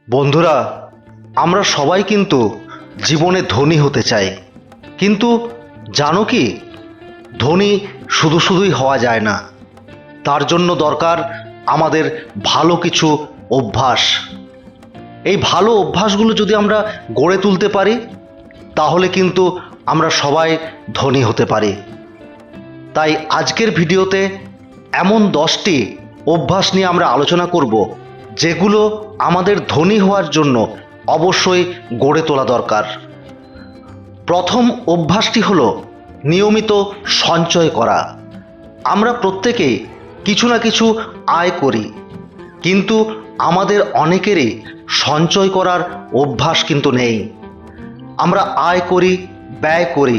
বন্ধুরা, আমরা সবাই কিন্তু জীবনে ধনী হতে চাই, কিন্তু জানো কি, ধনী শুধু শুধুই হওয়া যায় না। তার জন্য দরকার আমাদের ভালো কিছু অভ্যাস। এই ভালো অভ্যাসগুলো যদি আমরা গড়ে তুলতে পারি, তাহলে কিন্তু আমরা সবাই ধনী হতে পারি। তাই আজকের ভিডিওতে এমন 10টি অভ্যাস নিয়ে আমরা আলোচনা করব, যেগুলো আমাদের ধনী হওয়ার জন্য অবশ্যই গড়ে তোলা দরকার। প্রথম অভ্যাসটি হলো নিয়মিত সঞ্চয় করা। আমরা প্রত্যেকেই কিছু না কিছু আয় করি, কিন্তু আমাদের অনেকেরই সঞ্চয় করার অভ্যাস কিন্তু নেই। আমরা আয় করি, ব্যয় করি,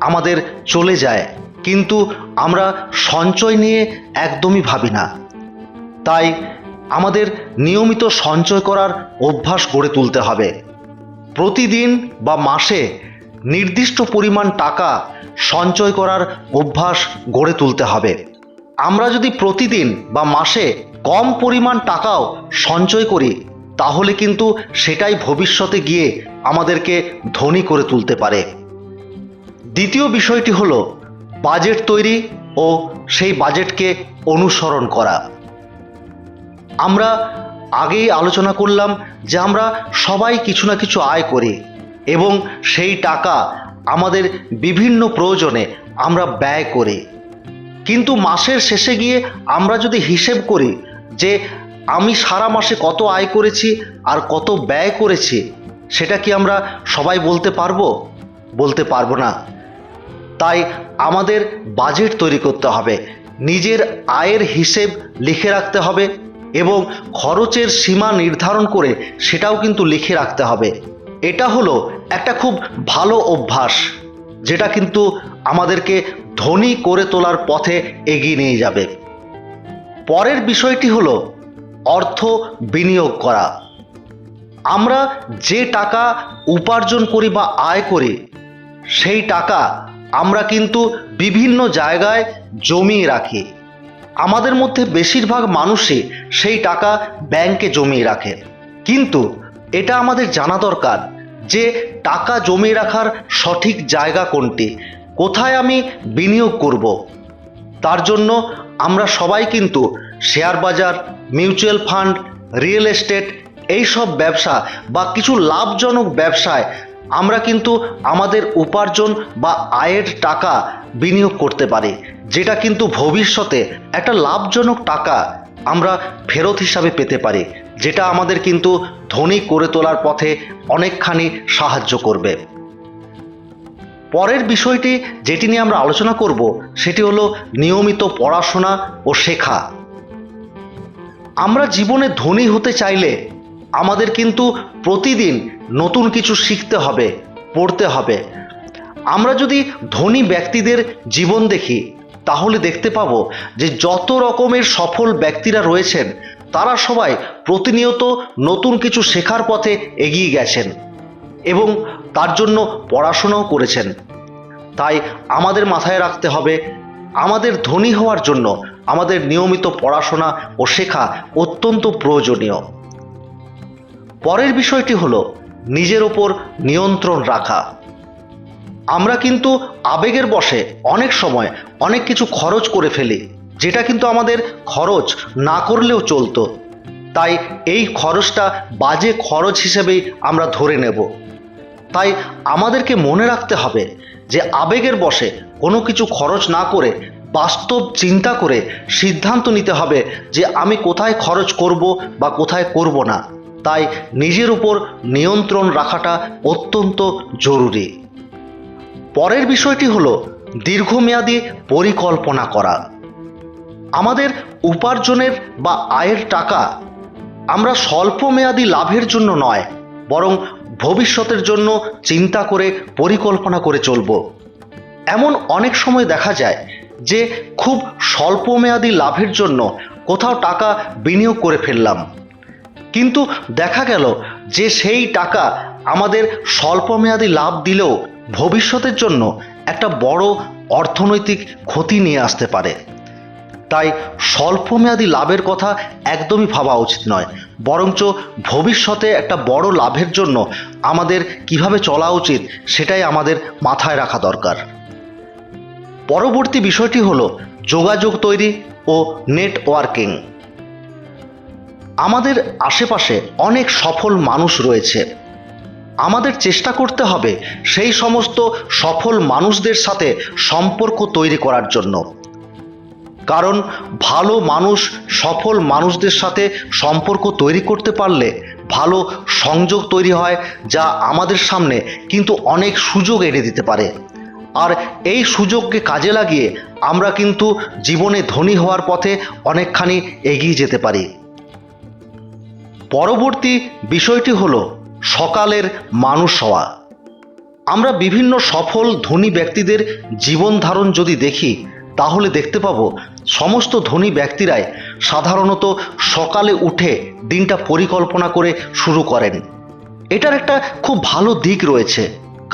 আমাদের চলে যায়, কিন্তু আমরা সঞ্চয় নিয়ে একদমই ভাবি না। তাই আমাদের নিয়মিত সঞ্চয় করার অভ্যাস গড়ে তুলতে হবে। প্রতিদিন বা মাসে নির্দিষ্ট পরিমাণ টাকা সঞ্চয় করার অভ্যাস গড়ে তুলতে হবে। আমরা যদি প্রতিদিন বা মাসে কম পরিমাণ টাকাও সঞ্চয় করি, তাহলে কিন্তু সেটাই ভবিষ্যতে গিয়ে আমাদেরকে ধনী করে তুলতে পারে। দ্বিতীয় বিষয়টি হলো বাজেট তৈরি ও সেই বাজেটকে অনুসরণ করা। আমরা আগেই আলোচনা করলাম যে আমরা সবাই কিছু না কিছু আয় করি এবং সেই টাকা আমাদের বিভিন্ন প্রয়োজনে আমরা ব্যয় করি। কিন্তু মাসের শেষে গিয়ে আমরা যদি হিসেব করি যে আমি সারা মাসে কত আয় করেছি আর কত ব্যয় করেছি, সেটা কি আমরা সবাই বলতে পারবো? বলতে পারবো না। তাই আমাদের বাজেট তৈরি করতে হবে, নিজের আয়ের হিসেব লিখে রাখতে হবে এবং খরচের সীমা নির্ধারণ করে সেটাও কিন্তু লিখে রাখতে হবে। এটা হলো একটা খুব ভালো অভ্যাস, যেটা কিন্তু আমাদেরকে ধনী করে তোলার পথে এগিয়ে নিয়ে যাবে। পরের বিষয়টি হলো অর্থ বিনিয়োগ করা। আমরা যে টাকা উপার্জন করি বা আয় করি, সেই টাকা আমরা কিন্তু বিভিন্ন জায়গায় জমিয়ে রাখি। আমাদের মধ্যে বেশিরভাগ মানুষই সেই টাকা ব্যাংকে জমিয়ে রাখে, কিন্তু এটা আমাদের জানা দরকার যে টাকা জমিয়ে রাখার সঠিক জায়গা কোনটি, কোথায় আমি বিনিয়োগ করব। তার জন্য আমরা সবাই কিন্তু শেয়ার বাজার, মিউচুয়াল ফান্ড, রিয়েল এস্টেট, এইসব ব্যবসা বা কিছু লাভজনক ব্যবসায় আমরা কিন্তু আমাদের উপার্জন বা আয়ের টাকা বিনিয়োগ করতে পারি, যেটা কিন্তু ভবিষ্যতে একটা লাভজনক টাকা আমরা ফেরত হিসাবে পেতে পারি, যেটা আমাদের কিন্তু ধনী করে তোলার পথে অনেকখানি সাহায্য করবে। পরের বিষয়টি যেটি নিয়ে আমরা আলোচনা করব, সেটি হলো নিয়মিত পড়াশোনা ও শেখা। আমরা জীবনে ধনী হতে চাইলে আমাদের কিন্তু প্রতিদিন নতুন কিছু শিখতে হবে, পড়তে হবে। আমরা যদি ধনী ব্যক্তিদের জীবন দেখি, তাহলে দেখতে পাবো যে যত রকমের সফল ব্যক্তিরা রয়েছেন, তারা সবাই প্রতিনিয়ত নতুন কিছু শেখার পথে এগিয়ে গেছেন এবং তার জন্য পড়াশোনাও করেছেন। তাই আমাদের মাথায় রাখতে হবে, আমাদের ধনী হওয়ার জন্য আমাদের নিয়মিত পড়াশোনা ও শেখা অত্যন্ত প্রয়োজনীয়। পরের বিষয়টি হলো নিজের ওপর নিয়ন্ত্রণ রাখা। আমরা কিন্তু আবেগের বশে অনেক সময় অনেক কিছু খরচ করে ফেলি, যেটা কিন্তু আমাদের খরচ না করলেও চলতো। তাই এই খরচটা বাজে খরচ হিসেবেই আমরা ধরে নেব। তাই আমাদেরকে মনে রাখতে হবে যে আবেগের বশে কোনো কিছু খরচ না করে বাস্তব চিন্তা করে সিদ্ধান্ত নিতে হবে যে আমি কোথায় খরচ করব বা কোথায় করব না। তাই নিজের উপর নিয়ন্ত্রণ রাখাটা অত্যন্ত জরুরি। পরের বিষয়টি হলো দীর্ঘমেয়াদী পরিকল্পনা করা। আমাদের উপার্জনের বা আয়ের টাকা আমরা স্বল্পমেয়াদী লাভের জন্য নয়, বরং ভবিষ্যতের জন্য চিন্তা করে পরিকল্পনা করে চলব। এমন অনেক সময় দেখা যায় যে খুব স্বল্পমেয়াদী লাভের জন্য কোথাও টাকা বিনিয়োগ করে ফেললাম, কিন্তু দেখা গেল যে সেই টাকা আমাদের স্বল্পমেয়াদী লাভ দিলেও ভবিষ্যতের জন্য একটা বড় অর্থনৈতিক ক্ষতি নিয়ে আসতে পারে। তাই স্বল্পমেয়াদী লাভের কথা একদমই ভাবা উচিত নয়, বরঞ্চ ভবিষ্যতে একটা বড় লাভের জন্য আমাদের কিভাবে চলা উচিত সেটাই আমাদের মাথায় রাখা দরকার। পরবর্তী বিষয়টি হলো যোগাযোগ তৈরি ও নেটওয়ার্কিং। আমাদের আশেপাশে অনেক সফল মানুষ রয়েছে, আমাদের চেষ্টা করতে হবে সেই সমস্ত সফল মানুষদের সাথে সম্পর্ক তৈরি করার জন্য। কারণ ভালো মানুষ সফল মানুষদের সাথে সম্পর্ক তৈরি করতে পারলে ভালো সংযোগ তৈরি হয়, যা আমাদের সামনে কিন্তু অনেক সুযোগ এনে দিতে পারে। আর এই সুযোগকে কাজে লাগিয়ে আমরা কিন্তু জীবনে ধনী হওয়ার পথে অনেকখানি এগিয়ে যেতে পারি। পরবর্তী বিষয়টি হলো সকালের মানুষ হওয়া। আমরা বিভিন্ন সফল ধনী ব্যক্তিদের জীবন ধারণ যদি দেখি তাহলে দেখতে পাবো সমস্ত ধনী ব্যক্তিরাই সাধারণত সকালে উঠে দিনটা পরিকল্পনা করে শুরু করেন। এটার একটা খুব ভালো দিক রয়েছে,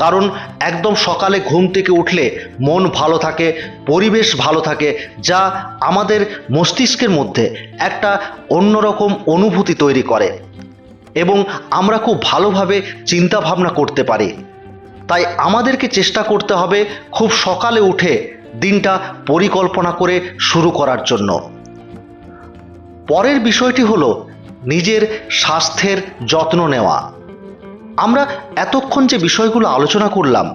কারণ একদম সকালে ঘুম থেকে উঠলে মন ভালো থাকে, পরিবেশ ভালো থাকে, যা আমাদের মস্তিষ্কের মধ্যে একটা অন্যরকম অনুভূতি তৈরি করে এবং আমরা খুব ভালোভাবে চিন্তা ভাবনা করতে পারি। তাই আমাদেরকে চেষ্টা করতে হবে খুব সকালে উঠে দিনটা পরিকল্পনা করে শুরু করার জন্য। পরের বিষয়টি হলো নিজের স্বাস্থ্যের যত্ন নেওয়া। আমরা এতক্ষণ যে বিষয়গুলো আলোচনা করলাম,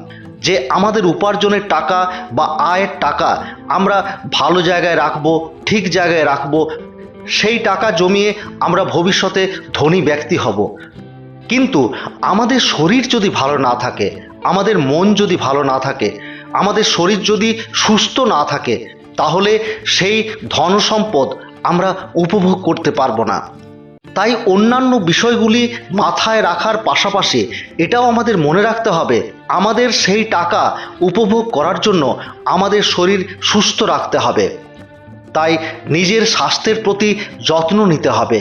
যে আমাদের উপার্জনের টাকা বা আয়ের টাকা আমরা ভালো জায়গায় রাখবো, ঠিক জায়গায় রাখবো, সেই টাকা জমিয়ে আমরা ভবিষ্যতে ধনী ব্যক্তি হব। কিন্তু আমাদের শরীর যদি ভালো না থাকে, আমাদের মন যদি ভালো না থাকে, আমাদের শরীর যদি সুস্থ না থাকে, তাহলে সেই ধন সম্পদ আমরা উপভোগ করতে পারবো না। তাই অন্যান্য বিষয়গুলি মাথায় রাখার পাশাপাশি এটাও আমাদের মনে রাখতে হবে, আমাদের সেই টাকা উপভোগ করার জন্য আমাদের শরীর সুস্থ রাখতে হবে। তাই নিজের স্বাস্থ্যের প্রতি যত্ন নিতে হবে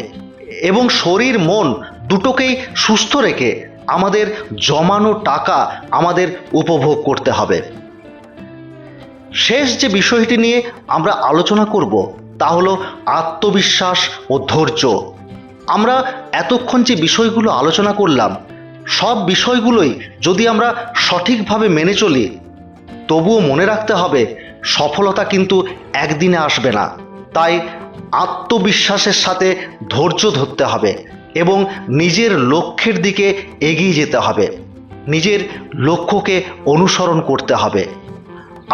এবং শরীর মন দুটোকেই সুস্থ রেখে আমাদের জমানো টাকা আমাদের উপভোগ করতে হবে। শেষ যে বিষয়টি নিয়ে আমরা আলোচনা করব তা হলো আত্মবিশ্বাস ও ধৈর্য। আমরা এতক্ষণ যে বিষয়গুলো আলোচনা করলাম, সব বিষয়গুলোই যদি আমরা সঠিকভাবে মেনে চলি, তবুও মনে রাখতে হবে সফলতা কিন্তু একদিনে আসবে না। তাই আত্মবিশ্বাসের সাথে ধৈর্য ধরতে হবে এবং নিজের লক্ষ্যের দিকে এগিয়ে যেতে হবে, নিজের লক্ষ্যকে অনুসরণ করতে হবে।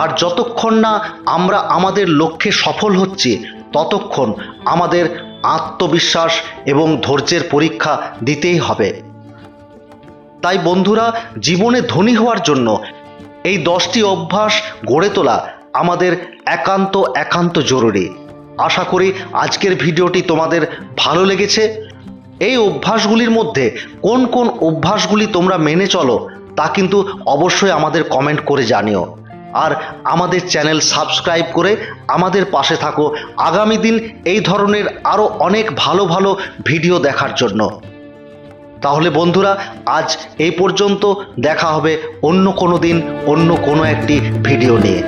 আর যতক্ষণ না আমরা আমাদের লক্ষ্যে সফল হচ্ছি, ততক্ষণ আমাদের আত্মবিশ্বাস এবং ধৈর্যের পরীক্ষা দিতেই হবে। তাই বন্ধুরা, জীবনে ধনী হওয়ার জন্য এই 10টি অভ্যাস গড়ে তোলা আমাদের একান্ত জরুরি। আশা করি আজকের ভিডিওটি তোমাদের ভালো লেগেছে। এই অভ্যাসগুলির মধ্যে কোন কোন অভ্যাসগুলি তোমরা মেনে চলো তা কিন্তু অবশ্যই আমাদের কমেন্ট করে জানিও। আর আমাদের চ্যানেল সাবস্ক্রাইব করে আমাদের পাশে থাকো আগামী দিন এই ধরনের আরও অনেক ভালো ভালো ভিডিও দেখার জন্য। তাহলে বন্ধুরা, আজ এই পর্যন্ত। দেখা হবে অন্য কোনো দিন অন্য কোনো একটি ভিডিও নিয়ে।